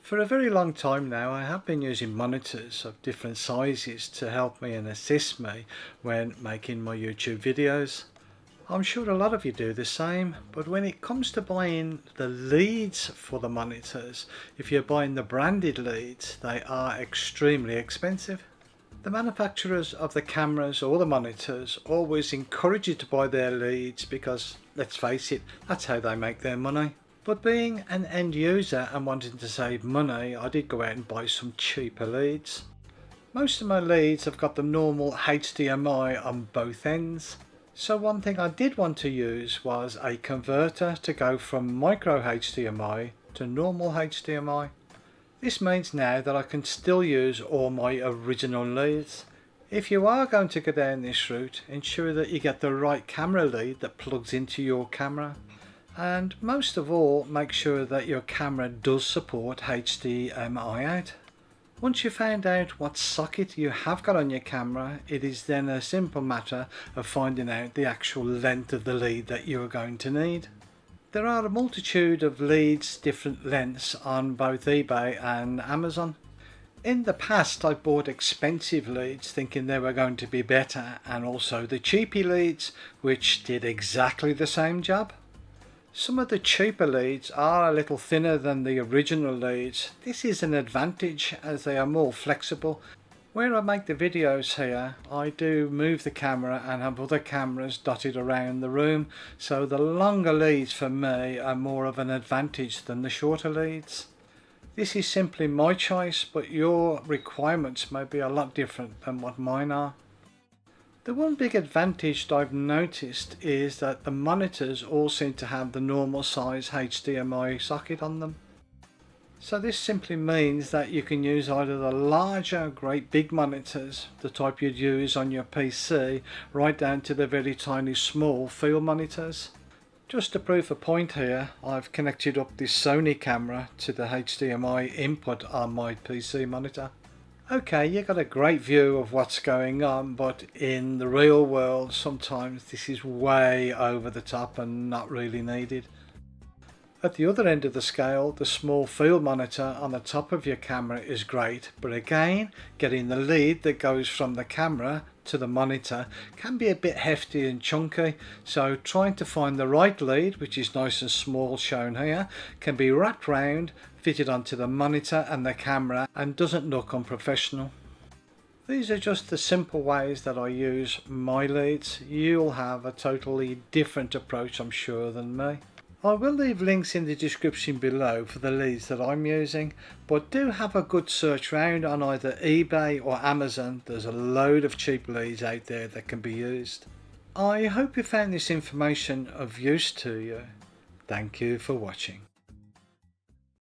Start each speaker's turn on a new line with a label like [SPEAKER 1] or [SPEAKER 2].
[SPEAKER 1] For a very long time now I have been using monitors of different sizes to help me and assist me when making my YouTube videos. I'm sure a lot of you do the same, but when it comes to buying the leads for the monitors, if you're buying the branded leads, they are extremely expensive. The manufacturers of the cameras or the monitors always encourage you to buy their leads because, let's face it, that's how they make their money. But being an end user and wanting to save money, I did go out and buy some cheaper leads. Most of my leads have got the normal HDMI on both ends. So one thing I did want to use was a converter to go from micro HDMI to normal HDMI. This means now that I can still use all my original leads. If you are going to go down this route, ensure that you get the right camera lead that plugs into your camera. And most of all, make sure that your camera does support HDMI out. Once you've found out what socket you have got on your camera, it is then a simple matter of finding out the actual length of the lead that you are going to need. There are a multitude of leads, different lengths on both eBay and Amazon. In the past I bought expensive leads thinking they were going to be better, and also the cheapy leads which did exactly the same job. Some of the cheaper leads are a little thinner than the original leads. This is an advantage as they are more flexible. Where I make the videos here, I do move the camera and have other cameras dotted around the room, so the longer leads for me are more of an advantage than the shorter leads. This is simply my choice, but your requirements may be a lot different than what mine are. The one big advantage that I've noticed is that the monitors all seem to have the normal size HDMI socket on them. So this simply means that you can use either the larger, great big monitors, the type you'd use on your PC, right down to the very tiny small field monitors. Just to prove a point here, I've connected up this Sony camera to the HDMI input on my PC monitor. Okay, you got a great view of what's going on, but in the real world sometimes this is way over the top and not really needed. At the other end of the scale, the small field monitor on the top of your camera is great, but again, getting the lead that goes from the camera to the monitor can be a bit hefty and chunky, so trying to find the right lead, which is nice and small shown here, can be wrapped round, fitted onto the monitor and the camera, and doesn't look unprofessional. These are just the simple ways that I use my leads. You'll have a totally different approach, I'm sure, than me. I will leave links in the description below for the leads that I'm using, but do have a good search round on either eBay or Amazon. There's a load of cheap leads out there that can be used. I hope you found this information of use to you. Thank you for watching.